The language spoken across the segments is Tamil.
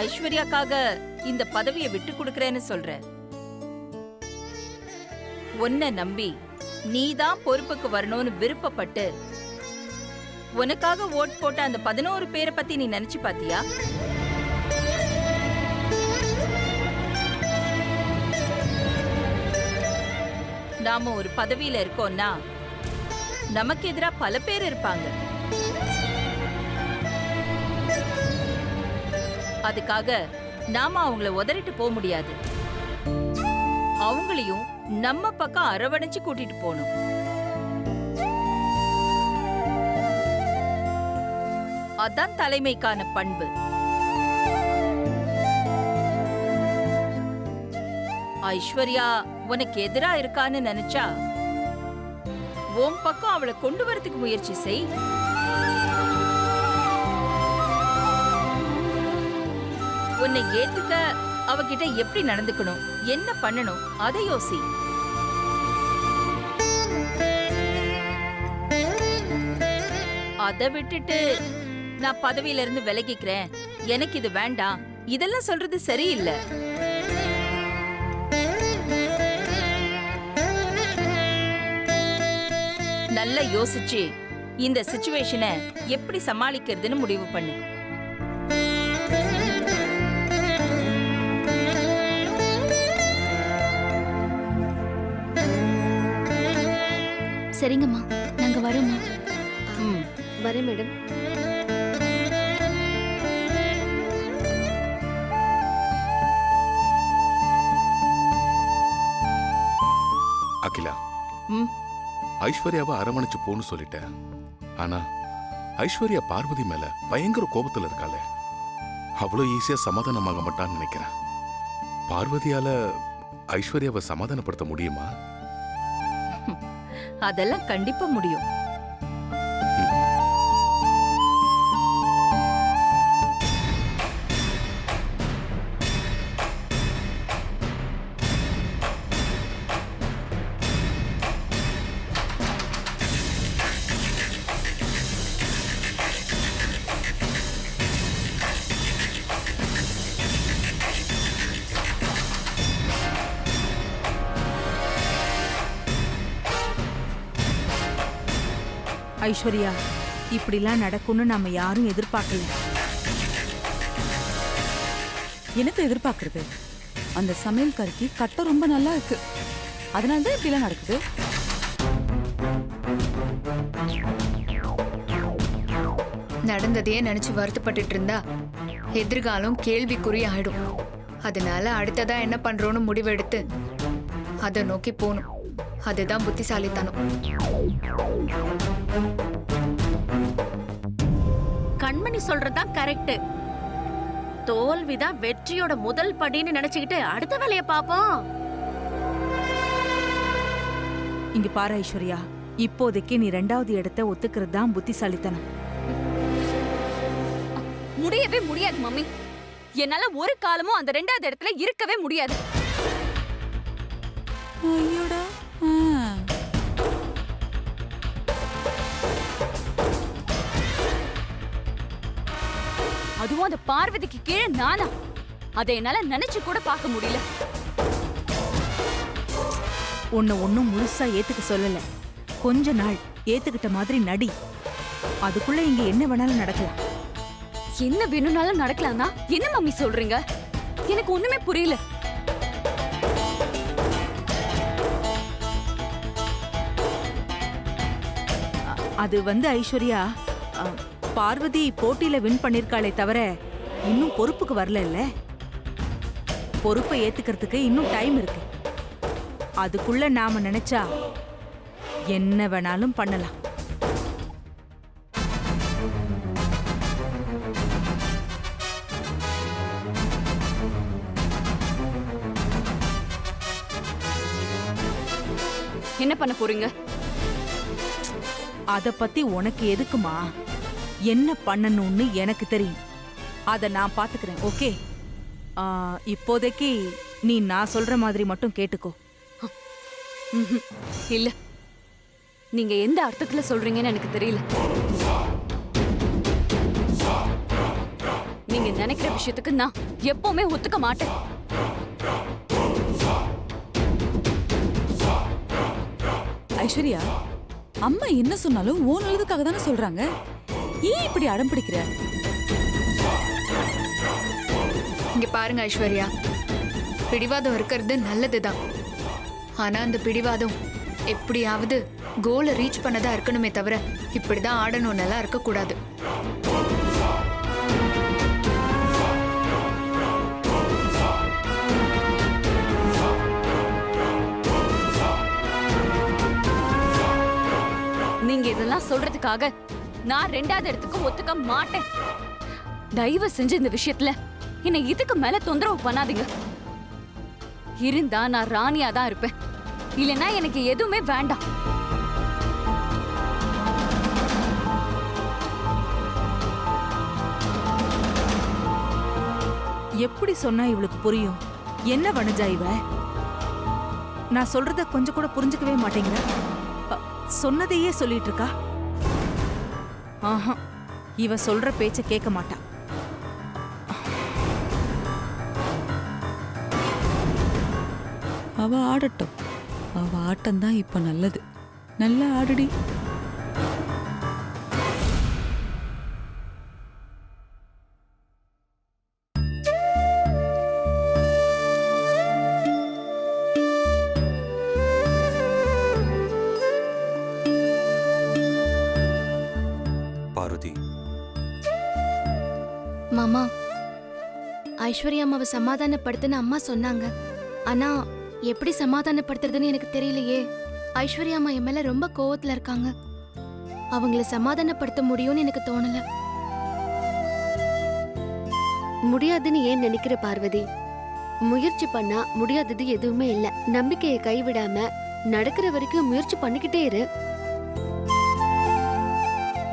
ஐஸ்வர்யாக்காக இந்த பதவியை விட்டு கொடுக்கறேன்னு சொல்ற. உன்னை நம்பி நீதான் பொறுப்புக்கு வரணும்னு விருப்பப்பட்டு உனக்காக ஓட் போட்ட அந்த 11 பேரை பத்தி நீ நினைச்சு பாத்தியா? நாம ஒரு பதவியில இருக்கோம்னா நமக்கு எதிரா பல பேர் இருப்பாங்க. அதுக்காக நாம அவங்கள உதறிட்டு போக முடியாது. அவங்களையும் நம்ம பக்கம் அரவணைச்சு கூட்டிட்டு போகணும். அதான் தலைமைக்கான பண்பு. ஐஸ்வர்யா உனக்கு எதிரா இருக்கான்னு நினைச்சா உன் பக்கம் அவளை கொண்டு வரதுக்கு முயற்சி செய். உன்னை ஏத்துக்க அவகிட்ட எப்படி நடந்துக்கணும், என்ன பண்ணணும் அதை யோசி. அதை விட்டுட்டு நான் பதவியில இருந்து விலகிக்கிறேன், எனக்கு இது வேண்டாம், இதெல்லாம் சொல்றது சரியில்லை. நல்லா யோசிச்சு இந்த சிச்சுவேஷனை எப்படி சமாளிக்கிறதுன்னு முடிவு பண்ணு. சரிங்கம்மா, நாங்க வரோம்மா. வரேன் மேடம். அகிலா, ஐஸ்வர்யாவை அரவணைச்சு போன்னு சொல்லிட்டேன். ஆனா ஐஸ்வர்யா பார்வதி மேல பயங்கர கோபத்துல இருக்காளே, அவ்வளவு ஈஸியா சமாதானமாக மாட்டான்னு நினைக்கிறேன். பார்வதியால ஐஸ்வர்யாவை சமாதானப்படுத்த முடியுமா? அதெல்லாம் கண்டிப்பா முடியும். ஐஸ்வர்யா, இப்படிலாம் நடக்கும்னு நாம யாரும் எதிர்பார்க்கல. எனக்கு எதிர்பார்க்கறது அந்த சமையல்காரிக்கு கட்டம் ரொம்ப நல்லா இருக்கு, அதனாலதான் இப்படிலாம் நடக்குது. நடந்ததையே நினைச்சு வருத்தப்பட்டுட்டு இருந்தா எதிர்காலம் கேள்விக்குறி ஆயிடும். அதனால அடுத்ததா என்ன பண்றோம்னு முடிவெடுத்து அதை நோக்கி போகணும். அதுதான் புத்திசாலித்தனம். கண்மணி சொல்றதுதான் கரெக்ட். தோல்விதான் வெற்றியோட முதல் படின்னு நினைச்சுக்கிட்டு அடுத்த வேலைய பாப்போம். இங்க பாரு ஐஸ்வர்யா, இப்போதைக்கு நீ 2வது இடத்தை ஒத்துக்கிறது தான் புத்திசாலித்தனம். முடியவே முடியாது மம்மி. என்னால ஒரு காலமும் அந்த 2வது இடத்துல இருக்கவே முடியாது. ஐயோடா, அதுவும் அந்த பார்வதிக்கு கீழே நானா? அதை என்னால நினைச்சு கூட பார்க்க முடியல. உன்னை ஒன்னும் முழுசா ஏத்துக்க சொல்லல. கொஞ்ச நாள் ஏத்துக்கிட்ட மாதிரி நடி. அதுக்குள்ள இங்க என்ன வேணாலும் நடக்கலாம். என்ன வேணும்னாலும் நடக்கலாம்னா என்ன மம்மி சொல்றீங்க? எனக்கு ஒண்ணுமே புரியல. அது ஐஸ்வர்யா, பார்வதி போட்டியில வின் பண்ணிருக்காளே தவிர இன்னும் பொறுப்புக்கு வரல. இல்ல, பொறுப்பை ஏத்துக்கிறதுக்கு இன்னும் டைம் இருக்கு. அதுக்குள்ள நாம நினைச்சா என்ன வேணாலும் பண்ணலாம். என்ன பண்ண போறீங்க? அத பத்தி உனக்கு எதுக்குமா? என்ன பண்ணணும்னு எனக்கு தெரியும். அத நான் பாத்துக்கிறேன். ஓகே, இப்போதைக்கு நீ நான் சொல்ற மாதிரி மட்டும் கேட்டுக்கோ. இல்ல, நீங்க எந்த அர்த்தத்துல சொல்றீங்கன்னு எனக்கு தெரியல. நீங்க நினைக்கிற விஷயத்துக்கு நான் எப்பவுமே ஒத்துக்க மாட்டேன். ஐஸ்வர்யா, அம்மா என்ன சொன்னாலும் ஓ நல்லதுக்காக தானே சொல்றாங்க. ஏன் இப்படி அடம் பிடிக்கிற? இங்க பாருங்க ஐஸ்வர்யா, பிடிவாதம் இருக்கிறது நல்லதுதான். ஆனா அந்த பிடிவாதம் எப்படியாவது கோலை ரீச் பண்ணதா இருக்கணுமே தவிர இப்படிதான் ஆடணும் நல்லா இருக்கக்கூடாது. நீங்க இதெல்லாம் சொல்றதுக்காக நான் 2வது இடத்துக்கு ஒத்துக்க மாட்டேன். தயவு செஞ்சு இந்த விஷயத்துல என்னை இதுக்கு மேல தொந்தரவு பண்ணாதீங்க. இருந்தா நான் ராணியா தான் இருப்பேன், இல்லைன்னா எனக்கு எதுவுமே வேண்டாம். எப்படி சொன்னா இவளுக்கு புரியும்? என்ன வனஜா இவ? நான் சொல்றத கொஞ்சம் கூட புரிஞ்சுக்கவே மாட்டேங்கிற. சொன்னதையே சொல்லிட்டு இருக்கா. ஆஹா, இவ சொல்ற பேச்ச கேட்க மாட்டா. அவ ஆடட்டும். அவ ஆட்டம் தான் இப்ப நல்லது. நல்லா ஆடுடி. பார்வதி, மாமா, ஐஸ்வர்யா அம்மாவை சமாதானப்படுத்துன்னு அம்மா சொன்னாங்க. ஆனா எப்படி சமாதானப்படுத்துறதுன்னு எனக்கு தெரியலையே. ஐஸ்வர்யா அம்மா என் மேல ரொம்ப கோவத்துல இருக்காங்க. அவங்கள சமாதானப்படுத்த முடியும்னு எனக்கு தோணல. முடியாதுன்னு ஏன் நினைக்கிற பார்வதி? முயற்சி பண்ணா முடியாதது எதுவுமே இல்ல. நம்பிக்கையை கைவிடாம நடக்கிற வரைக்கும் முயற்சி பண்ணிக்கிட்டே இரு.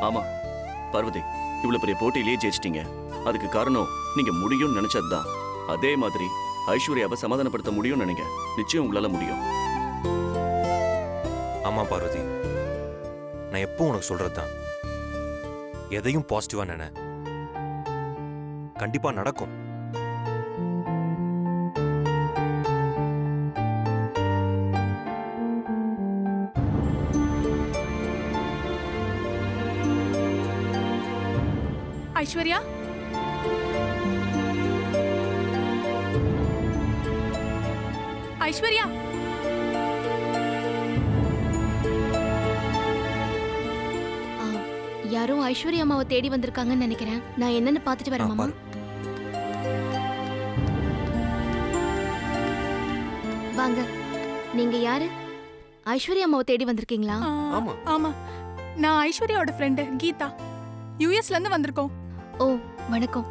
ஆமா பார்வதி, இவ்வளவு பெரிய போட்டியிலேயே ஜெயிச்சிட்டீங்க. அதுக்கு காரணம் நீங்க முடியும்னு நினைச்சதுதான். அதே மாதிரி ஐஸ்வர்யாவை சமாதானப்படுத்த முடியும்னு நினைங்க. நிச்சயம் உங்களால முடியும். ஆமா பார்வதி, நான் எப்போ உனக்கு சொல்றதுதான், எதையும் பாசிட்டிவா நினை, கண்டிப்பா நடக்கும். ஐஸ்வர்யா, ஐஸ்வர்யா, யாரும் ஐஸ்வர்யா அம்மாவை தேடி வந்திருக்காங்கன்னு நினைக்கிறேன். நான் என்னன்னு பார்த்துட்டு வரேன் மாமா. வாங்க. நீங்க யாரு? ஐஸ்வர்யா அம்மாவை தேடி வந்திருக்கீங்களா? ஆமா ஆமா, நான் ஐஸ்வர்யாவோட ஃப்ரெண்டு கீதா. யுஎஸ்ல இருந்து வந்திருக்கோம். ஓ, வணக்கம்.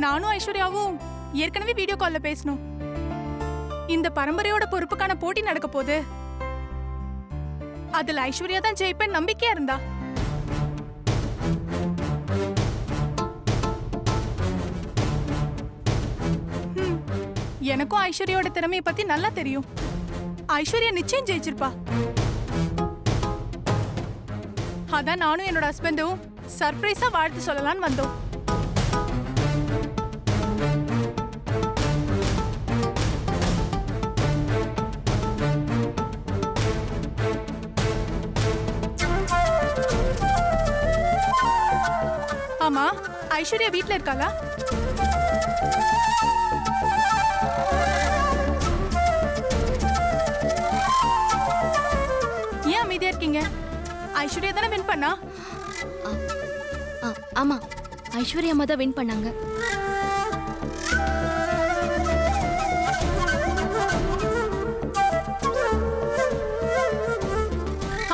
நானும் ஐஸ்வர்யாவும் ஏற்கனவே வீடியோ கால்ல பேசணும். இந்த பரம்பரையோட பொறுப்புக்கான போட்டி நடக்க போகுது. அதுல ஐஸ்வர்யா தான் ஜெயிப்பேன் நம்பிக்கையா இருந்தா. எனக்கும் ஐஸ்வர்யாவோட திறமையை பத்தி நல்லா தெரியும். ஐஸ்வர்யா நிச்சயம் ஜெயிச்சிருப்பா. அதான் நானும் என்னோட ஹஸ்பண்டும் சர்ப்ரைஸா வாழ்த்து சொல்லலாம்னு வந்தோம். ஆமா, ஐஸ்வர்யா வீட்ல இருக்காளா? ஏன் அமைதியா இருக்கீங்க? ஐஸ்வர்யா தானே வின் பண்ணா? ஆமா, ஐஸ்வர்யா அம்மா தான் வின் பண்ணாங்க.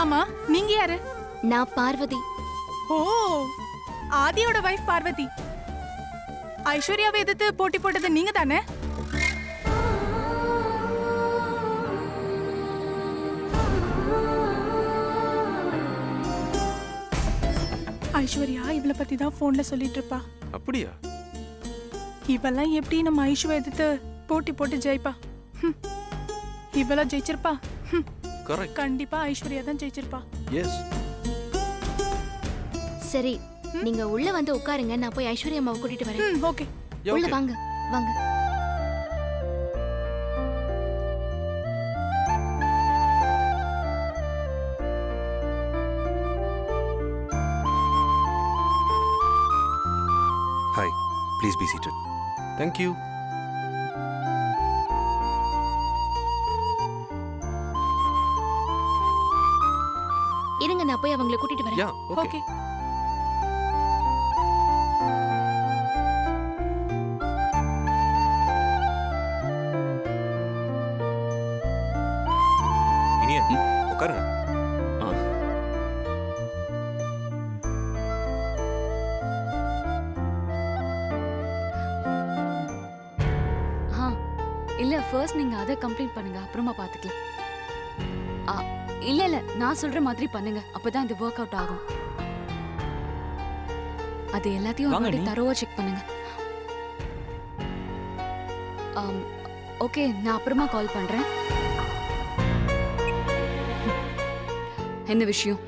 ஆமா, நீங்க யாரு? நான் பார்வதி. ஓ, ஆதியோட வைஃப் பார்வதி. ஐஸ்வர்யாவை எதிர்த்து போட்டி போட்டது நீங்க தானே? ஐஸ்வர்யா இவளை பத்தி தான் போன்ல சொல்லிட்டு இருப்பா. அப்படியா? இவெல்லாம் எப்படி நம்ம ஐஸ்வர்யா எதிர்த்து போட்டி போட்டு ஜெயிப்பா? இவெல்லாம் ஜெயிச்சிருப்பா? கரெக்ட். கண்டிப்பா ஐஸ்வர்யா தான் ஜெயிச்சிருப்பா. எஸ். சரி, நீங்க உள்ள வந்து உட்காருங்க, நான் போய் ஐஸ்வர்யா அம்மாவை கூட்டிட்டு வரேன். ஓகே. உள்ள வாங்க வாங்க. Hi, please be seated. Thank you. இருங்க, நான் போய் அவங்களை கூட்டிட்டு வரேன். Yeah okay. ஓகே. இனியன் உட்காருங்க. ஆ ஆ இல்ல ஃபர்ஸ்ட் நீங்க அதை கம்ப்ளீட் பண்ணுங்க, அப்புறமா பாத்துக்கலாம். ஆ, இல்ல இல்ல நான் சொல்ற மாதிரி பண்ணுங்க, அப்பதான் இது ஒர்க் அவுட் ஆகும். அது எல்லாத்தையும் வாங்க ஒரு நீ. தரோவா செக் பண்ணுங்க. ஓகே, நான் அப்புறமா கால் பண்றேன். என்ன விஷயம்?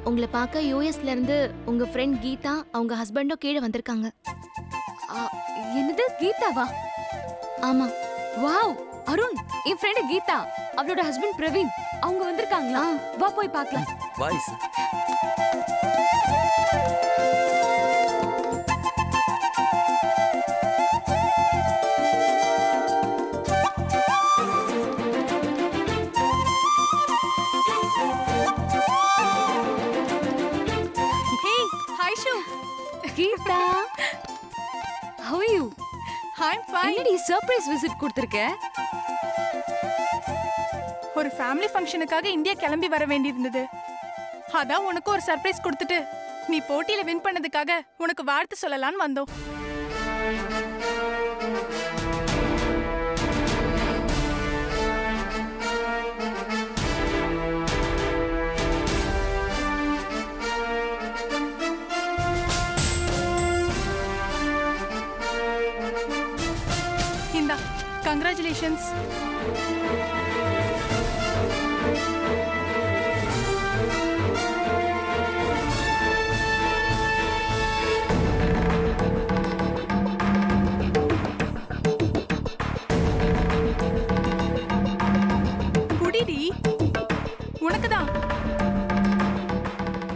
உங்களை பார்க்க யூஎஸ்ல இருந்து உங்க ஃப்ரெண்ட் கீதா அவங்க ஹஸ்பண்டும் கீழே வந்திருக்காங்க. ஆ, என்னது கீதாவா? ஆமா. வாவ் அருண், என் ஃப்ரெண்ட் கீதா, அவளோட ஹஸ்பண்ட் பிரவீன் அவங்க வந்திருக்காங்களா? வா போய் பார்க்கலாம். வாய்ஸ். ஹே, ஹாய் ஷூ. Geetha, how are you? I'm fine. என்னடி சர்ப்ரைஸ் விசிட் கொடுத்திருக்க? ஒரு ஃபேமிலி ஃபங்க்ஷனுக்காக இந்தியா கிளம்பி வர வேண்டியிருந்தது. அதான் உனக்கு ஒரு சர்ப்ரைஸ் கொடுத்துட்டு நீ போட்டியில வின் பண்ணதுக்காக உனக்கு வாழ்த்து சொல்லலாம்னு வந்தோம். இந்தா, கங்க்ராச்சுலேஷன்ஸ். புடிடி, உனக்குதான்.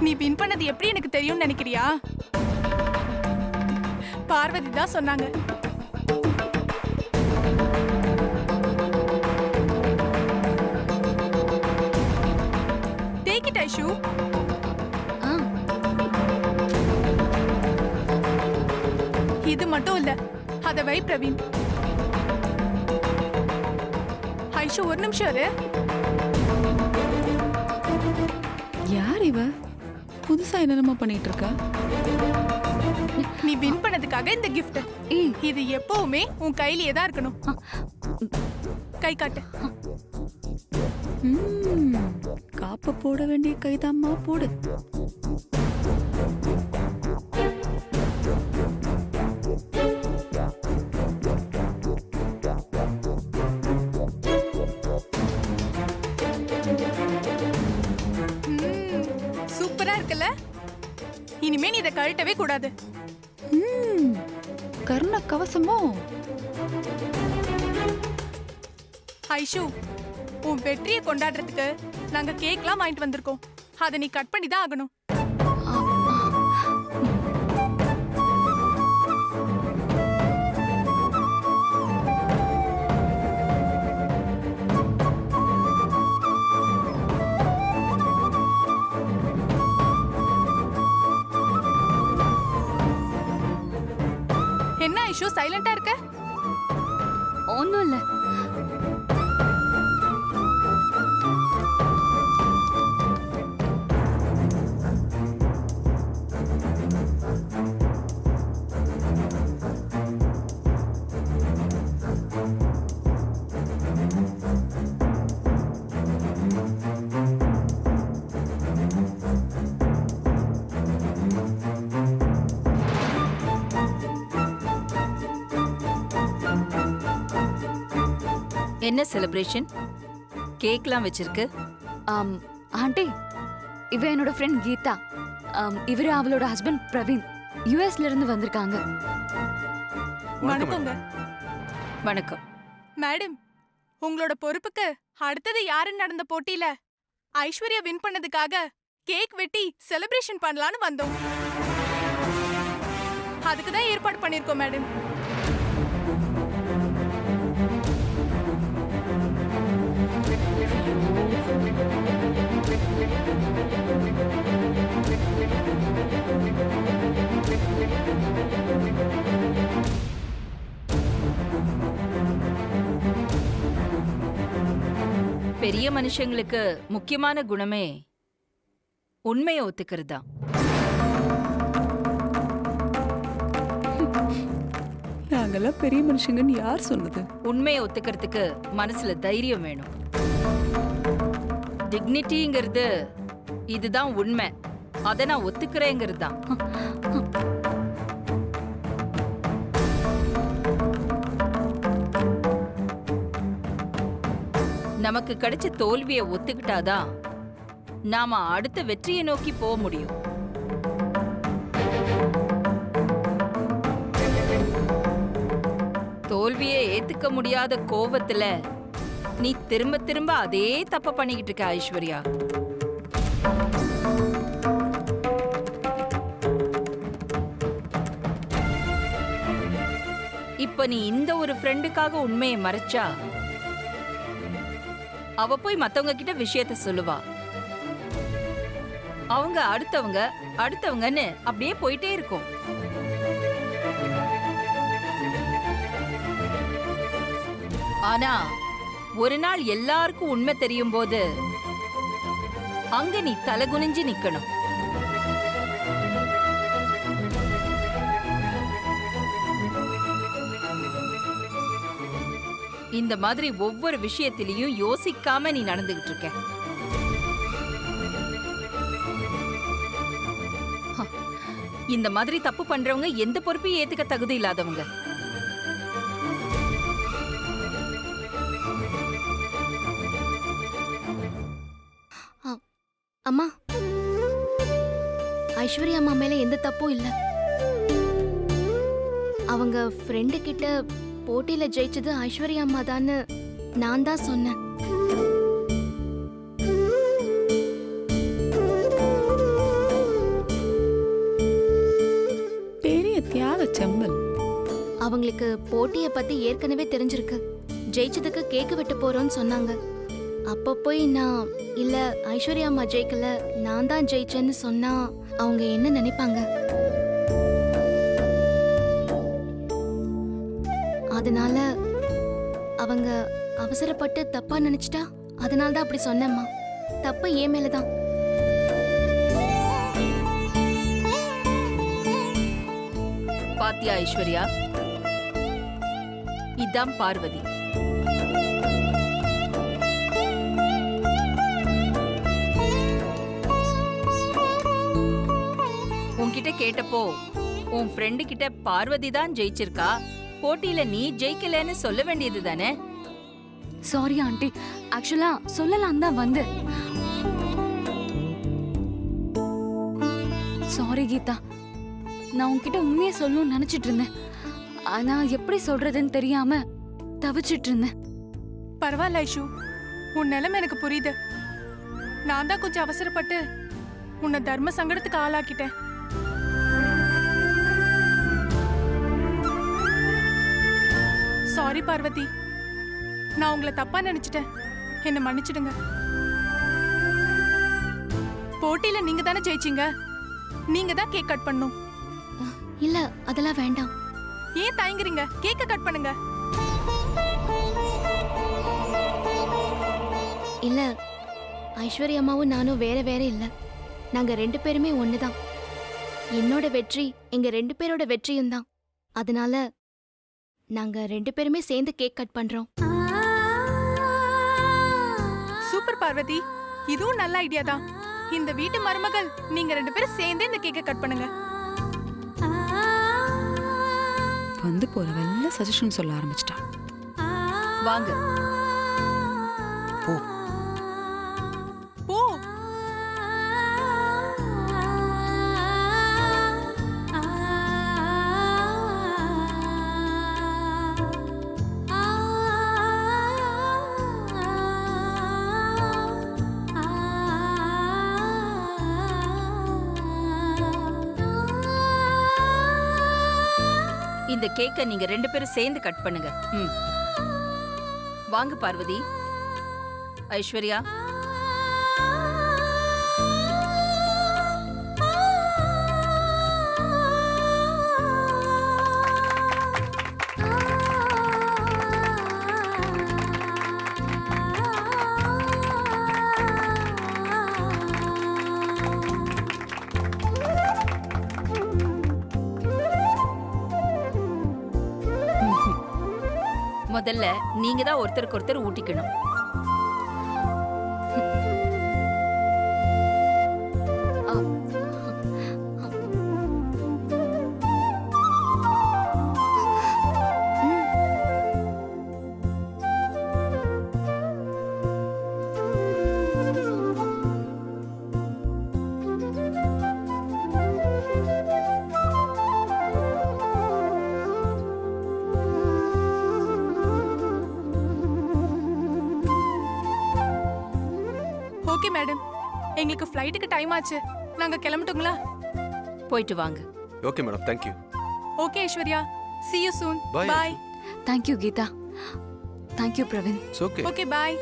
நீ வின் பண்ணது எப்படி எனக்கு தெரியும்னு நினைக்கிறியா? பார்வதி தான் சொன்னாங்க. Take it, Aishu. இது மட்டும் இல்ல, அத வை பிரவீன். ஐஷு ஒரு நிமிஷம் இரு. யார் இவ? புதுசா என்னென்னமா பண்ணிட்டு இருக்கா? நீ வின் பண்ணதுக்காக இந்த gift. இது எப்பவுமே உன் கையிலேயே தான் இருக்கணும். கை காட்டு. காப்ப போட வேண்டிய கைதாம்மா போடு. சூப்பரா இருக்குல்ல? இனிமே நீ இதை கழட்டவே கூடாது. கர்ண கவசமோ? ஐஷு, உன் வெற்றியை கொண்டாடுறதுக்கு நாங்க கேக்லாம் வாங்கிட்டு வந்திருக்கோம். அதை நீ கட் பண்ணி தான் ஆகணும். என்ன ஐஷு சைலண்டா இருக்க? ஒண்ணும் இல்ல. என்ன செலிப்ரேஷன்? கேக்லாம் வச்சிருக்கு? ஆண்டி, இவ என்னோட ஃப்ரெண்ட் கீதா. இவரு அவளோட ஹஸ்பண்ட் பிரவீன். யுஎஸ்ல இருந்து வந்திருக்காங்க. வணக்கங்க. வணக்கம் மேடம், உங்களோட பொறுப்புக்கு அடுத்தது யாருன்னு நடந்த போட்டியில ஐஸ்வர்யா வின் பண்ணதுக்காக கேக் வெட்டி செலிப்ரேஷன் பண்ணலான்னு வந்தோம். அதுக்கு தான் ஏற்பாடு பண்ணிருக்கோம் மேடம். பெரிய மனுஷங்களுக்கு முக்கியமான குணமே உண்மையை ஒத்துக்கிறது தான். நாங்கெல்லாம் பெரிய மனுஷங்கன்னு யார் சொன்னது? உண்மையை ஒத்துக்கிறதுக்கு மனசுல தைரியம் வேணும். டிக்னிட்டிங்கிறது இதுதான் உண்மை, அதை நான் ஒத்துக்கிறேங்கிறது தான். நமக்கு கிடைச்ச தோல்வியை ஒத்துக்கிட்டாதான் நாம அடுத்த வெற்றியை நோக்கி போக முடியும். தோல்வியை ஏத்துக்க முடியாத கோவத்துல நீ திரும்ப திரும்ப அதே தப்ப பண்ணிக்கிட்டு இருக்க ஐஸ்வர்யா. இப்ப நீ இந்த ஒரு ஃப்ரெண்டுக்காக உண்மையை மறைச்சா அவ போய் மத்தவங்க கிட்ட விஷயத்த சொல்லுவா. அவங்க அடுத்தவங்கன்னு அப்படியே போயிட்டே இருக்கும். ஆனா ஒரு நாள் எல்லாருக்கும் உண்மை தெரியும் போது அங்க நீ தலகுனிஞ்சு நிக்கணும். இந்த மாதிரி ஒவ்வொரு விஷயத்திலையும் யோசிக்காம நீ நடந்துகிட்டு இருக்க. இந்த மாதிரி தப்பு பண்றவங்க எந்த பொறுப்பையும் ஏத்துக்க தகுதி இல்லாதவங்க. அம்மா, ஐஸ்வர்யா அம்மா மேல எந்த தப்பும் இல்ல. அவங்க ஃப்ரெண்டு கிட்ட போட்டியில ஜெயிச்சது ஐஸ்வர்யா அம்மா தான்னு நான் தான் சொன்னேன். பெரிய தியாக செம்மல். அவங்களுக்கு போட்டிய பத்தி ஏற்கனவே தெரிஞ்சிருக்கு. ஜெயிச்சதுக்கு கேக்கு வெட்ட போறோம்னு சொன்னாங்க. அப்ப போய் நான் இல்ல ஐஸ்வர்யா அம்மா ஜெயிக்கல, நான் தான் ஜெயிச்சேன்னு சொன்னா அவங்க என்ன நினைப்பாங்க? அதனால அவங்க அவசரப்பட்டு தப்பா நினைச்சிட்டா, அதனால தான் அப்படி சொன்னேம்மா. தப்பு ஏன் மேலதான். பாத்தியா ஐஸ்வர்யா, இதான் பார்வதி. உன்கிட்ட கேட்டப்போ உன் ஃப்ரெண்டு கிட்ட பார்வதி தான் ஜெயிச்சிருக்கா, போட்டியில நீ ஜெயிக்கலன்னு சொல்ல வேண்டியது தானே? சாரி ஆண்டி, ஆக்சுவலா சொல்லலாம் தான் வந்து. சாரி கீதா, நான் உன்கிட்ட உண்மையை சொல்லணும்னு நினைச்சிட்டு இருந்தேன். ஆனா எப்படி சொல்றதுன்னு தெரியாம தவிச்சிட்டு இருந்தேன். பரவாயில்ல ஐஷு, உன் நிலைமை எனக்கு புரியுது. நான் தான் கொஞ்சம் அவசரப்பட்டு உன்னை தர்ம சங்கடத்துக்கு ஆளாக்கிட்டேன். சாரி பார்வதி, நான் உங்களை தப்பா நினைச்சிட்டேன். என்ன மன்னிச்சிடுங்க. போட்டியில நீங்க தானே ஜெயிச்சீங்க, நீங்க தான் கேக் கட் பண்ணும். இல்ல அதெல்லாம் வேண்டாம். ஏன் தயங்குறீங்க? கேக்க கட் பண்ணுங்க. இல்ல, ஐஸ்வர்யா அம்மாவும் நானும் வேற வேற இல்ல. நாங்க 2 பேருமே ஒண்ணுதான். என்னோட வெற்றி எங்க 2 பேரோட வெற்றியும் தான். அதனால நாங்க 2 பேருமே சேர்ந்து கேக் கட் பண்றோம். சூப்பர் பார்வதி, இதுவும் நல்ல ஐடியா தான். இந்த வீட்டு மருமகள் நீங்க 2 பேரும் சேர்ந்து இந்த கேக்க கட் பண்ணுங்க. வந்து போறவெல்ல சஜஷன் சொல்ல ஆரம்பிச்சிட்டா. வாங்க போ. இந்த கேக்க நீங்க 2 பேரும் சேர்ந்து கட் பண்ணுங்க. வாங்க பார்வதி, ஐஸ்வர்யா. முதல்ல நீங்க தான் ஒருத்தருக்கு ஒருத்தர் ஊட்டிக்கணும். ஓகே மேடம், எங்களுக்கு ஃப்ளைட்டுக்கு டைம் ஆச்சு. நாங்க கிளம்பட்டுங்களா? போயிட்டு வாங்க. Okay madam, thank you. Okay Aishwarya, see you soon. Bye, Bye. Thank you Geetha. Thank you Praveen. It's okay. Okay bye.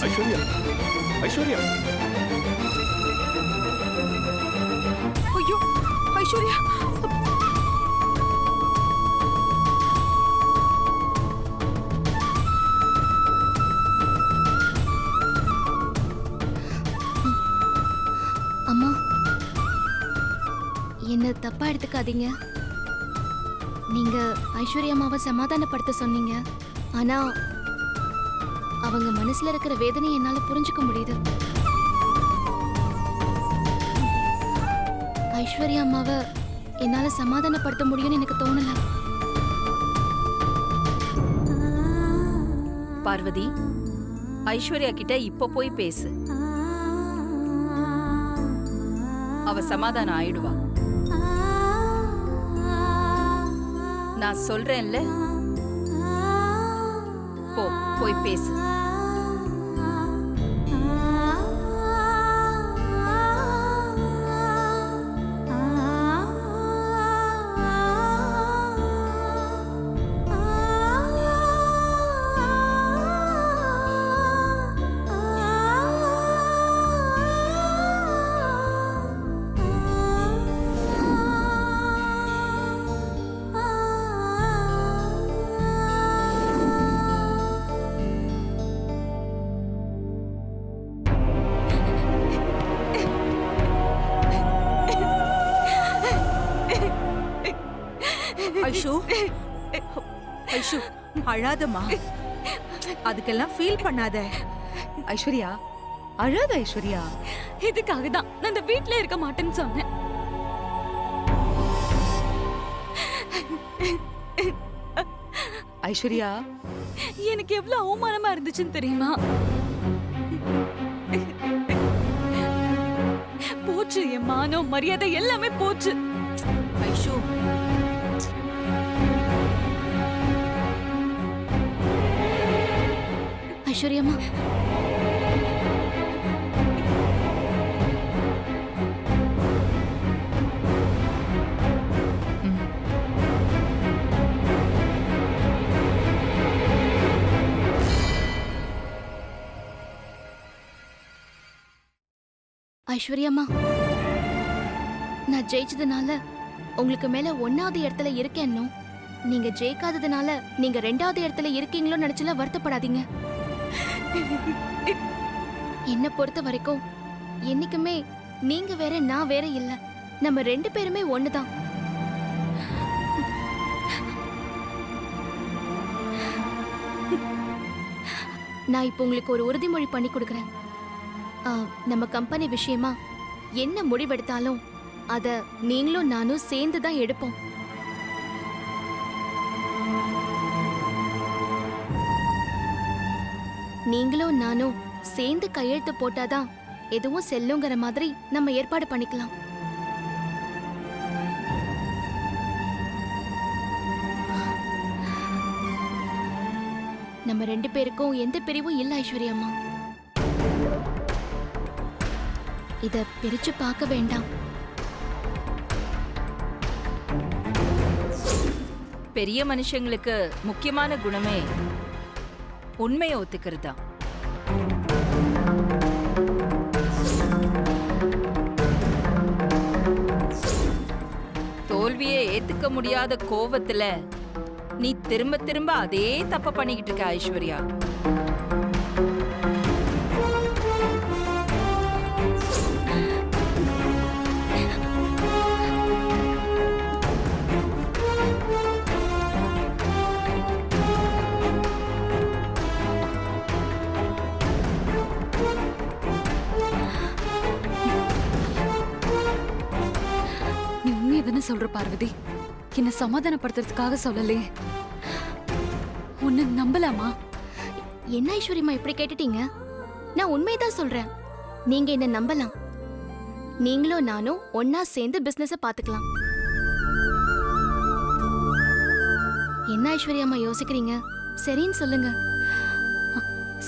Aishwarya, Aishwarya, ஐயோ ஐஸ்வர்யா, அம்மா, என்ன தப்பா எடுத்துக்காதீங்க. நீங்க ஐஸ்வர்யா அம்மாவை சமாதானப்படுத்த சொன்னீங்க. ஆனா அவங்க மனசுல இருக்கிற வேதனையை என்னால புரிஞ்சுக்க முடியுது. ஐஸ்வர்யா அம்மாவை என்னால சமாதானப்படுத்த முடியும்னு எனக்கு தோணல. பார்வதி, ஐஸ்வர்யா கிட்ட இப்ப போய் பேசு. அவ சமாதானம் ஆயிடுவா. நான் சொல்றேன்ல, போ, போய் பேசு. ஐஷு, ஐஷு அழாதம்மா. அதுக்கெல்லாம் ஃபீல் பண்ணாத. ஐஸ்வர்யா அழாத ஐஸ்வர்யா. இதுக்காக தான் நான் இந்த வீட்ல இருக்க மாட்டேன்னு சொன்னேன். ஐஸ்வர்யா, எனக்கு எவ்வளவு அவமானமா இருந்துச்சுன்னு தெரியுமா? போச்சு, என் மானம் மரியாதை எல்லாமே போச்சு. ஐஷு, ஐஸ்வர்யம்மா, ஐஸ்வர்யம்மா, நான் ஜெயிச்சதுனால உங்களுக்கு மேல 1வது இடத்துல இருக்கேன்னு, நீங்க ஜெயிக்காததுனால நீங்க 2வது இடத்துல இருக்கீங்களோ நினைச்சுல வருத்தப்படாதீங்க. என்ன பொறுத்த வரைக்கும் என்னைக்குமே நீங்க வேற நான் வேற இல்ல. நம்ம 2 பேருமே ஒண்ணுதான். நான் இப்போ உங்களுக்கு ஒரு உறுதிமொழி பண்ணி கொடுக்குறேன். நம்ம கம்பெனி விஷயமா என்ன முடிவெடுத்தாலும் அத நீங்களும் நானும் சேர்ந்து தான் எடுப்போம். நீங்களும் நானும் சேர்ந்து கையெழுத்து போட்டாதான் எதுவும் செல்லுங்கிற மாதிரி நம்ம ஏற்பாடு பண்ணிக்கலாம். நம்ம 2 பேருக்கும் எந்த பிரிவும் இல்ல ஐஸ்வர்யா அம்மா. இத பிரிச்சு பார்க்க வேண்டாம். பெரிய மனுஷங்களுக்கு முக்கியமான குணமே உண்மையை ஒத்துக்கிறதா. தோல்வியை ஏத்துக்க முடியாத கோவத்துல நீ திரும்ப திரும்ப அதே தப்ப பண்ணிக்கிட்டு இருக்க ஐஸ்வர்யா. நீ உண்மையை தானே சொல்ற பார்வதி? என்ன சமாதானப்படுத்துறதுக்காக சொல்லலே. உன்னை நம்பலாமா? என்ன ஐஸ்வர்யம்மா இப்படி கேட்டுட்டீங்க? நான் உண்மைதான் சொல்றேன். நீங்க என்ன நம்பலாம். நீங்களும் நானும் ஒன்னா சேர்ந்து பிசினஸ பாத்துக்கலாம். என்ன ஐஸ்வர்யம்மா யோசிக்கிறீங்க? சரின்னு சொல்லுங்க.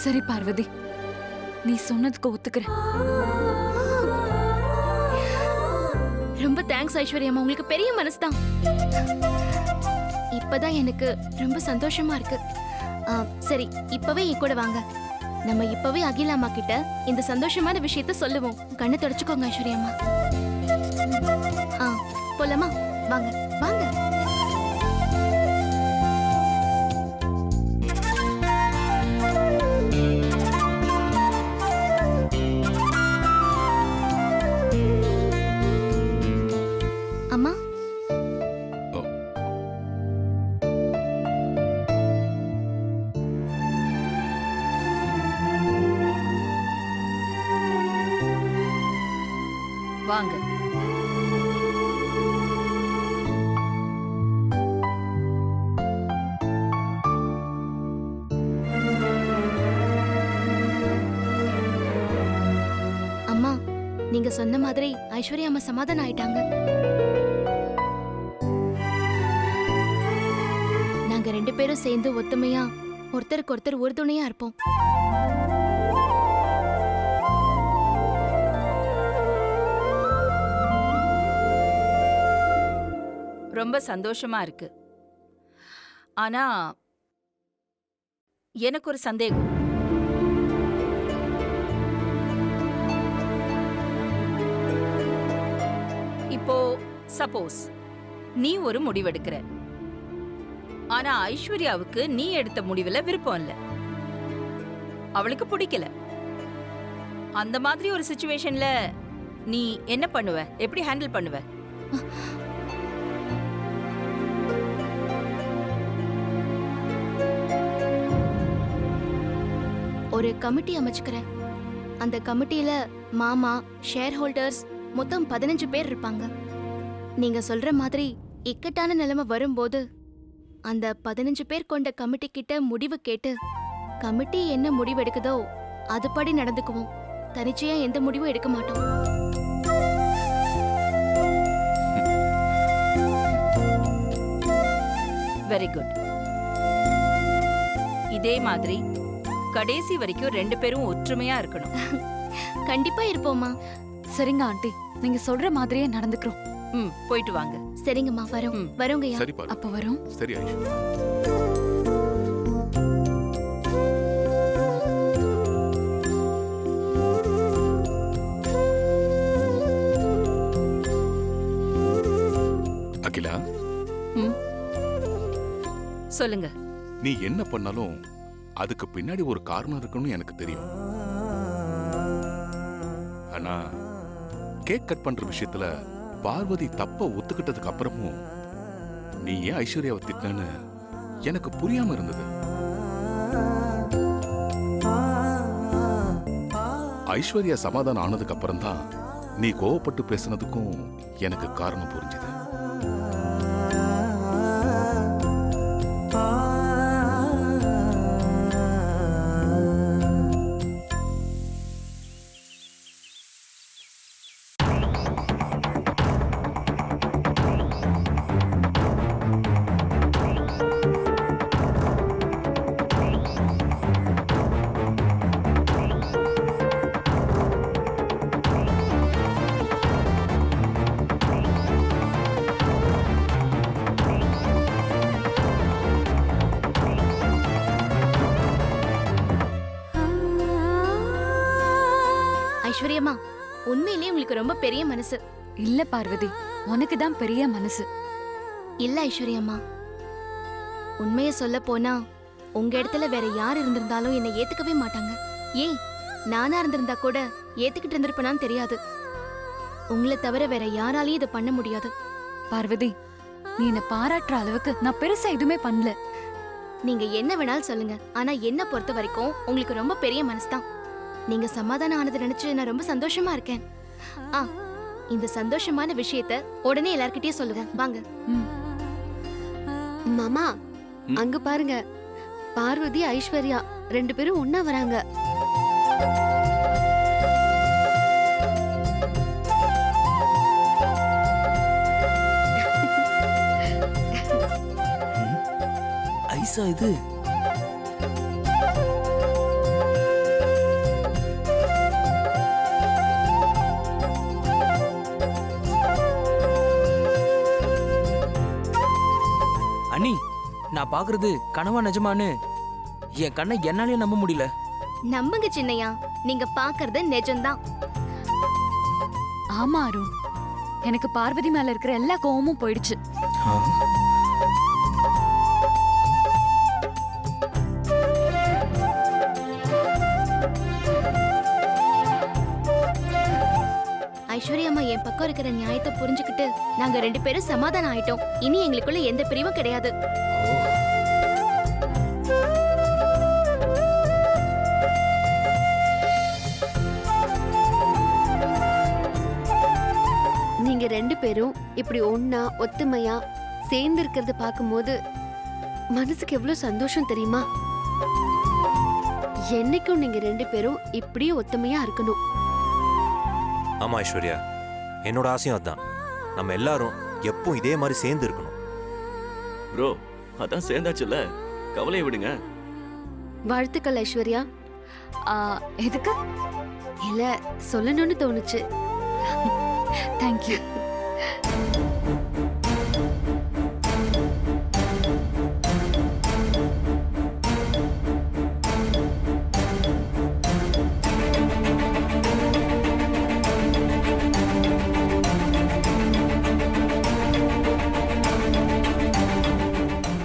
சரி பார்வதி, நீ சொன்னதுக்கு ஒத்துக்கிறேன். ரொம்ப தேங்க்ஸ் ஐஸ்வர்யம்மா, உங்களுக்கு பெரிய மனசுதான். இப்பதான் எனக்கு ரொம்ப சந்தோஷமா இருக்கு. சரி, இப்பவே என் கூட வாங்க. நம்ம இப்பவே அகிலா அம்மா கிட்ட இந்த சந்தோஷமான விஷயத்த சொல்லுவோம். கண்ணை தொடச்சுக்கோங்க ஐஸ்வர்யம்மா. போலாமா? வாங்க வாங்க. அம்மா, வாங்க. அம்மா, நீங்க சொன்ன மாதிரி ஐஸ்வர்யா அம்மா சமாதானம் ஆயிட்டாங்க. நாங்க 2 பேரும் சேர்ந்து ஒத்துமையா ஒருத்தருக்கு ஒருத்தர் உறுதுணையா இருப்போம். ரொம்ப சந்தோஷமா இருக்கு. ஆனா எனக்கு ஒரு சந்தேகம். இப்போ சப்போஸ் நீ ஒரு முடிவெடுக்கிற, ஆனா ஐஸ்வர்யாவுக்கு நீ எடுத்த முடிவுல விருப்பம் இல்ல, அவளுக்கு பிடிக்கல. அந்த மாதிரி ஒரு சிச்சுவேஷன்ல நீ என்ன பண்ணுவ? எப்படி ஹேண்டில் பண்ணுவ? ஒரு கமிட்டி அமைச்சுக்கிறேன். அந்த கமிட்டியில மாமா, ஷேர் ஹோல்டர்ஸ் மொத்தம் 15 பேர் இருப்பாங்க. நீங்க சொல்ற மாதிரி இக்கட்டான நிலைமை வரும்போது அந்த 15 பேர் கொண்ட கமிட்டி கிட்ட முடிவு கேட்டு கமிட்டி என்ன முடிவு எடுக்குதோ அதுபடி நடந்துக்குவோம். தனிச்சையா எந்த முடிவும் எடுக்க மாட்டோம். Very good. இதே மாதிரி கடைசி வரைக்கும் 2 பேரும் ஒற்றுமையா இருக்கணும். கண்டிப்பா இருப்போம்மா. சரிங்க ஆண்டி, நீங்க சொல்ற மாதிரியே நடந்துக்கிறோம். போயிட்டு வாங்க. சரிங்கம்மா, வரோம். வரோங்கய்யா. சரி பாரு. அப்ப வரோம். சரி ஐஸ்வர்யா. அகிலா, சொல்லுங்க. நீ என்ன பண்ணாலும் அதுக்கு பின்னாடி ஒரு காரணம் இருக்குன்னு எனக்கு தெரியும். ஆனா கேக் கட் பண்ற விஷயத்துல பார்வதி தப்ப ஒத்துக்கிட்டதுக்கு அப்புறமும் நீ ஏன் ஐஸ்வர்யாவை திட்டினு எனக்கு புரியாம இருந்தது. ஐஸ்வர்யா சமாதானம் ஆனதுக்கு அப்புறம் தான் நீ கோவப்பட்டு பேசினதுக்கும் எனக்கு காரணம் புரிஞ்சுது. ஐஸ்வர்யம்மா, உண்மையிலேயே உங்களுக்கு ரொம்ப பெரிய மனசு. இல்ல பார்வதி, உனக்கு தான் பெரிய மனசு. இல்ல ஐஸ்வர்யம்மா, உண்மைய சொல்ல போனா உங்க இடத்துல வேற யார் இருந்திருந்தாலும் என்னை ஏத்துக்கவே மாட்டாங்க. ஏன் நானா இருந்திருந்தா கூட ஏத்துக்கிட்டு இருந்திருப்பேனான்னு தெரியாது. உங்களை தவிர வேற யாராலையும் இதை பண்ண முடியாது. பார்வதி, நீ என்ன பாராட்டுற அளவுக்கு நான் பெருசா எதுவுமே பண்ணல. நீங்க என்ன வேணாலும் சொல்லுங்க, ஆனா என்ன பொறுத்த வரைக்கும் உங்களுக்கு ரொம்ப பெரிய மனசுதான். நீங்க சமாதானம் ஆனதை நினைச்சு நான் ரொம்ப சந்தோஷமா இருக்கேன். இந்த சந்தோஷமான விஷயத்த உடனே எல்லார்கிட்டயும் சொல்லுவேன். வாங்க. மாமா, அங்க பாருங்க, பார்வதி ஐஸ்வர்யா 2 பேரும் ஒண்ணா வராங்க. ஐசா இது? அண்ணி, நான் பாக்குறது கனவா நிஜமானு என் கண்ணை என்னாலே நம்ப முடியல. நம்புங்க சின்னையா, நீங்க பாக்குறது நிஜம்தான். ஆமா அருண், எனக்கு பார்வதி மேல இருக்கிற எல்லா கோவமும் போயிடுச்சு. ஐஸ்வர்யம்மா என் பக்கம் இருக்கிற நியாயத்தை புரிஞ்சுக்கிட்டு நாங்க 2 பேரும் சமாதானம் ஆயிட்டோம். இனி எங்களுக்குள்ள எந்த பிரிவும் கிடையாது. நீங்க 2 பேரும் இப்படி ஒண்ணா ஒத்துமையா சேர்ந்து இருக்கிறத பார்க்கும்போது மனசுக்கு எவ்வளவு சந்தோஷம் தெரியுமா? என்னைக்கும் நீங்க 2 பேரும் இப்படியே ஒத்துமையா இருக்கணும். ஆமா ஐஸ்வர்யா, என்னோட ஆசையும் அதான். நம்ம எல்லாரும் எப்பவும் இதே மாதிரி சேர்ந்து இருக்கணும். ப்ரோ, அதான் சேர்ந்தாச்சுல்ல, கவலையை விடுங்க. வாழ்த்துக்கள் ஐஸ்வர்யா. எதுக்கு? இல்ல, சொல்லணும்னு தோணுச்சு. தேங்க்யூ.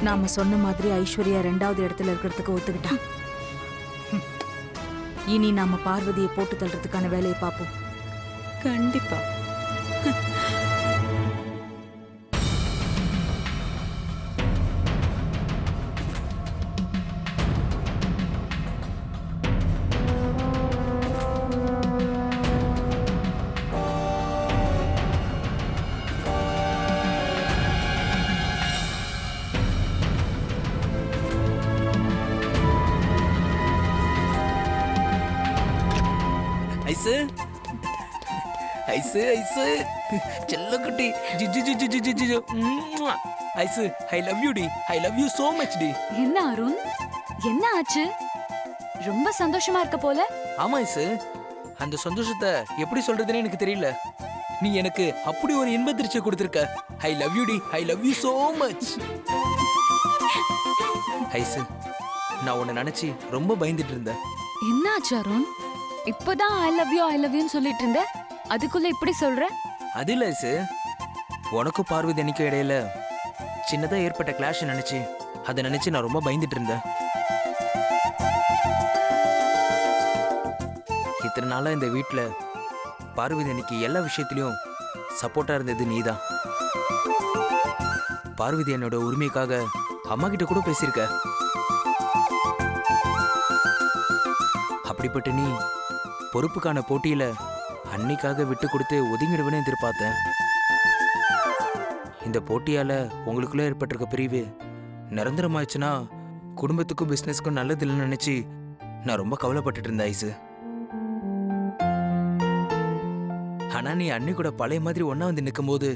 நாம சொன்ன மாதிரி ஐஸ்வர்யா 2வது இடத்துல இருக்கிறதுக்கு ஒத்துக்கிட்டான். இனி நாம பார்வதியை போட்டு தள்ளுறதுக்கான வேலையை பார்ப்போம். கண்டிப்பா. ஐசு, ஐசு, ஐசு, செல்லக்குட்டி, ஜிஜி ஜிஜி ஜிஜி ஜிஜி. ஐசு, ஐ லவ் யூ டி. I love you so much டி. என்ன அருண், என்ன ஆச்சு? ரொம்ப சந்தோஷமா இருக்க போல. ஆமா ஐசு, அந்த சந்தோஷத்தை எப்படி சொல்றதுன்னு எனக்கு தெரியல. நீ எனக்கு அப்படி ஒரு இன்பத்திருச்சி கொடுத்திருக்க. ஐ லவ் யூ டி. I love you so much. Aishu, நான் உன்னை நினைச்சு ரொம்ப பயந்துட்டு இருந்தேன். என்ன ஆச்சு அருண்? இப்பதான் ஐ லவ் யூன்னு சொல்லிட்டு இருந்த, அதுக்குள்ள இப்படி சொல்ற? அது இல்ல ஐசு, உனக்கும் பார்வதி அன்னைக்கும் இடையில சின்னதா ஏற்பட்ட கிளாஷ் நினைச்சு அதை நினைச்சு நான் ரொம்ப பயந்துட்டு இருந்தேன். இத்தனை நாளா இந்த வீட்டுல பார்வதி அன்னைக்கு எல்லா விஷயத்திலயும் சப்போர்ட்டா இருந்தது நீதான். பார்வதி என்னோட உரிமைக்காக அம்மா கிட்ட கூட பேசியிருக்க. அப்படிப்பட்ட நீ பொறுப்புக்கான போட்டியில அன்னைக்காக விட்டு கொடுத்து ஒதுங்கிடுவேன்னு எதிர்பார்த்தேன். இந்த போட்டியால உங்களுக்குள்ள ஏற்பட்டிருக்க பிரிவு நிரந்தரமாயிடுச்சுன்னா குடும்பத்துக்கும் பிசினஸ்க்கும் நல்லது இல்லைன்னு நினைச்சு நான் ரொம்ப கவலைப்பட்டுட்டு இருந்தேன் ஐசு. ஆனா நீ அன்னை கூட பழைய மாதிரி ஒன்னா வந்து நிற்கும் போது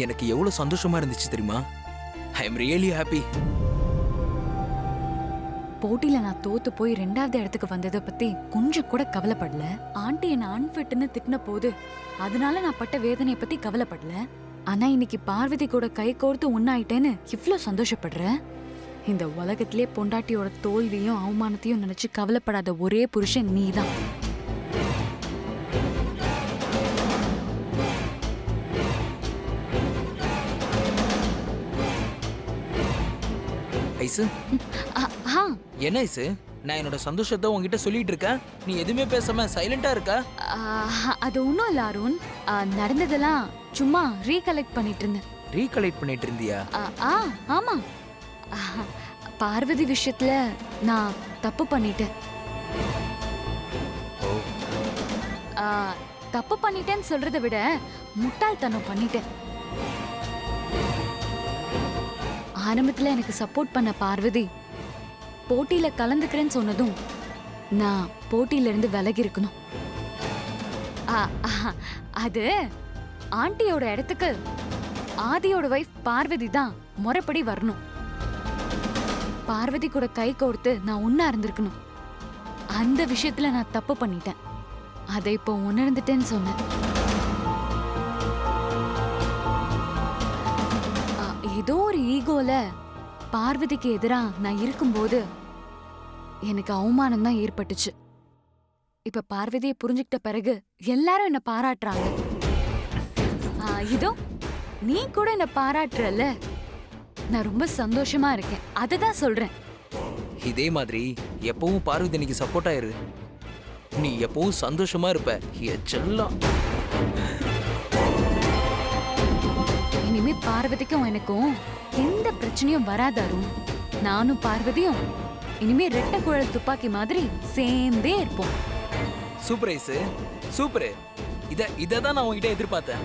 எனக்கு எவ்வளவு சந்தோஷமா இருந்துச்சு தெரியுமா? I am really happy. போட்டியில நான் தோத்து போய் 2வது இடத்துக்கு வந்ததை பத்தி கொஞ்சம் கூட கவலைப்படல. ஆண்டி என்ன அன்ஃபிட்னு திட்டின போது அதனால நான் பட்ட வேதனையை பத்தி கவலைப்படல. ஆனா இன்னைக்கு பார்வதி கூட கை கோர்த்து ஒன்னாயிட்டேன்னு இவ்ளோ சந்தோஷப்படுற. இந்த உலகத்திலே பொண்டாட்டியோட தோல்வியும் அவமானத்தையும் நினைச்சு கவலைப்படாத ஒரே புருஷன் நீதான். ஐசு ஆ என்ன ஐசு, நான் என்னோட சந்தோஷத்தை உன்கிட்ட சொல்லிட்டு இருக்கேன், நீ எதுவுமே பேசாம சைலண்டா இருக்க. அது ஒன்றும் இல்லை அருண். நடந்ததெல்லாம் சும்மா ரீகலெக்ட் பண்ணிட்டு இருந்தேன். ரீகலெக்ட் பண்ணிட்டு இருந்தியா? ஆமா. பார்வதி விஷயத்துல நான் தப்பு பண்ணிட்டேன். தப்பு பண்ணிட்டேன்னு சொல்றதை விட முட்டாள்தனம் பண்ணிட்டேன். ஆரம்பத்துல எனக்கு சப்போர்ட் பண்ண பார்வதி போட்டியில கலந்துக்கிறேன்னு சொன்னதும் நான் போட்டியில இருந்து விலகி இருக்கணும். அது ஆண்டியோட இடத்துக்கு ஆதியோட வைஃப் பார்வதி தான் முறைப்படி வரணும். பார்வதி கூட கை கோர்த்து நான் ஒன்னா இருந்திருக்கணும். அந்த விஷயத்துல நான் தப்பு பண்ணிட்டேன். அதை இப்போ உணர்ந்துட்டேன்னு சொன்னேன். ஏதோ ஒரு ஈகோல பார்வதிக்கு எதிரா நான் இருக்கும்போது எனக்கு அவமானம் தான் ஏற்பட்டுச்சு. இப்ப பார்வதியை புரிஞ்சுக்கிட்ட பிறகு எல்லாரும் என்ன பாராட்டுறாங்க. இதோ நீ கூட என்ன பாராட்டுறல, நான் ரொம்ப சந்தோஷமா இருக்கேன். அததான் சொல்றேன். இதே மாதிரி எப்பவும் பார்வதி இன்னைக்கு சப்போர்ட் ஆயிரு. நீ எப்பவும் சந்தோஷமா இருப்ப என் செல்லம். இனிமே பார்வதிக்கும் எனக்கும் எந்த பிரச்சனையும் வராது அருண். நானும் பார்வதியும் இனிமே ரெட்டை குழல் துப்பாக்கி மாதிரி சேர்ந்தே இருப்போம். Super Aishu, super. இதான் நான் உன்கிட்ட எதிர்பார்த்தேன்.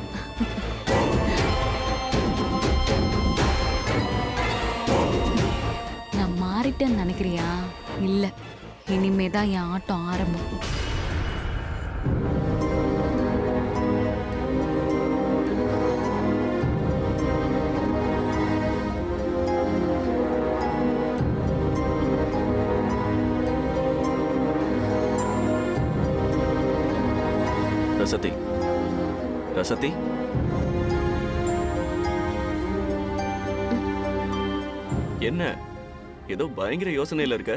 நான் மாறிட்டேன்னு நினைக்கிறியா? இல்ல, இனிமேதான் என் ஆட்டம் ஆரம்பம். ரசதி, ரசதி, என்ன ஏதோ பயங்கர யோசனையில இருக்க?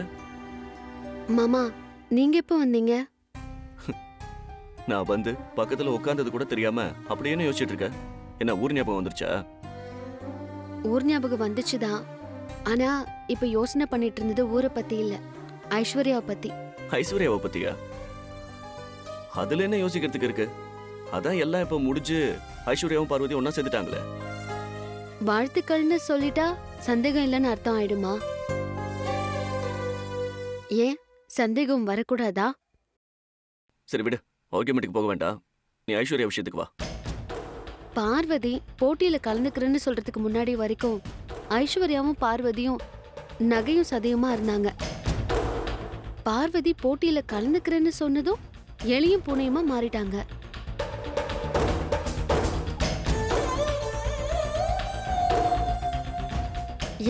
மாமா, நீங்க எப்போ வந்தீங்க? நான் வந்து பக்கத்துல உட்கார்ந்தது கூட தெரியாம அப்படியே என்ன யோசிச்சுட்டு இருக்க? என்ன ஊர் ஞாபகம் வந்துருச்சா? ஊர் ஞாபகம் வந்துச்சுதான். ஆனா இப்ப யோசனை பண்ணிட்டு இருந்தது ஊரை பத்தி இல்ல, ஐஸ்வர்யாவை பத்தி. ஐஸ்வர்யாவை பத்தியா? அதுல என்ன யோசிக்கிறதுக்கு இருக்கு? அதான் எல்லாம் இப்ப முடிஞ்சு ஐஸ்வர்யாவும் பார்வதியும் ஒன்னா சேர்ந்துட்டாங்களே. வாழ்த்துக்கள்னு சொல்லிட்டா சந்தேகம் இல்லைன்னு அர்த்தம் ஆயிடுமா? ஏன் சந்தேகம் வரக்கூடாதா? சரி விடு, ஆர்கியூமெண்ட்டுக்கு போக வேண்டாம். நீ ஐஸ்வர்யா விஷயத்துக்கு வா. பார்வதி போட்டியில கலந்துக்கிறேன்னு சொல்றதுக்கு முன்னாடி வரைக்கும் ஐஸ்வர்யாவும் பார்வதியும் நகையும் சதையுமா இருந்தாங்க. பார்வதி போட்டியில கலந்துக்கிறேன்னு சொன்னதும் எலியும் பூனையுமா மாறிட்டாங்க.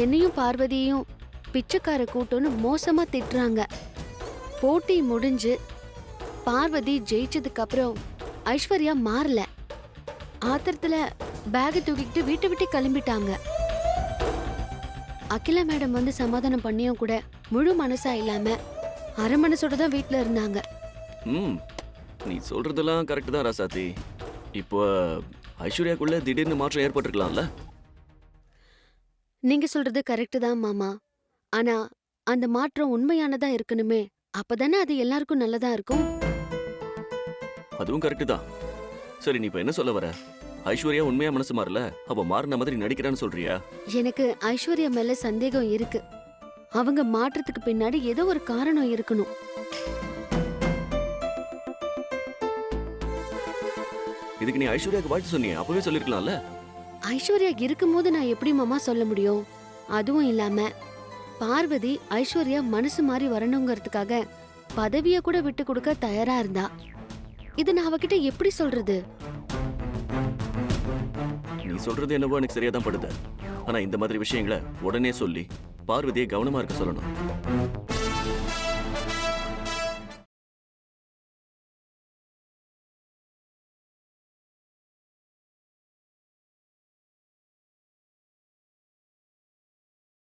என்னையும் பார்வதியையும் பிச்சைக்கார கூட்டம்னு மோசமா திட்டுறாங்க. போட்டி முடிஞ்சு பார்வதி ஜெயிச்சதுக்கு அப்புறம் ஐஸ்வர்யா மாறல. ஆத்திரத்துல பேக தூக்கிட்டு வீட்டை விட்டு கிளம்பிட்டாங்க. அகிலா மேடம் வந்து சமாதானம் பண்ணியும் கூட முழு மனசா இல்லாம அரை மனசோட தான் வீட்டுல இருந்தாங்க. நீ சொல்றதெல்லாம் கரெக்ட் தான் ராசாத்தி. இப்போ ஐஸ்வர்யாக்குள்ள திடீர்னு மாற்றம் ஏற்பட்டிருக்கலாம்ல? நீங்க சொல்றது கரெக்ட் தான் மாமா. ஆனா அந்த மாற்றம் உண்மையானதா இருக்கணுமே, அப்பதானே அது எல்லாருக்கும் நல்லதா இருக்கும். அதுவும் கரெக்ட் தான். சரி, நீ இப்ப என்ன சொல்ல வர? ஐஸ்வர்யா உண்மையா மனசு மாறல, அவ மாறின மாதிரி நடிக்கிறான்னு சொல்றியா? எனக்கு ஐஸ்வர்யா மேல சந்தேகம் இருக்கு. அவங்க மாற்றத்துக்கு பின்னாடி ஏதோ ஒரு காரணம் இருக்கணும். இதுக்கு நீ ஐஸ்வர்யாக்கு வாழ்த்து சொன்னியே, அப்பவே சொல்லிருக்கலாம்ல. ஐஸ்வர்யா இருக்கும்போது நான் எப்படி மாமா சொல்ல முடியும்? அதுவும் இல்லாம பார்வதி ஐஸ்வர்யா மனசு மாறி வரணுங்கிறதுக்காக பதவிய கூட விட்டு கொடுக்க தயாரா இருந்தா. இது நான் அவகிட்ட எப்படி சொல்றது? நீ சொல்றது என்னவோ எனக்கு சரியா தான் படுது. ஆனா இந்த மாதிரி விஷயங்களை உடனே சொல்லி பார்வதியை கவனமா இருக்க சொல்லணும்.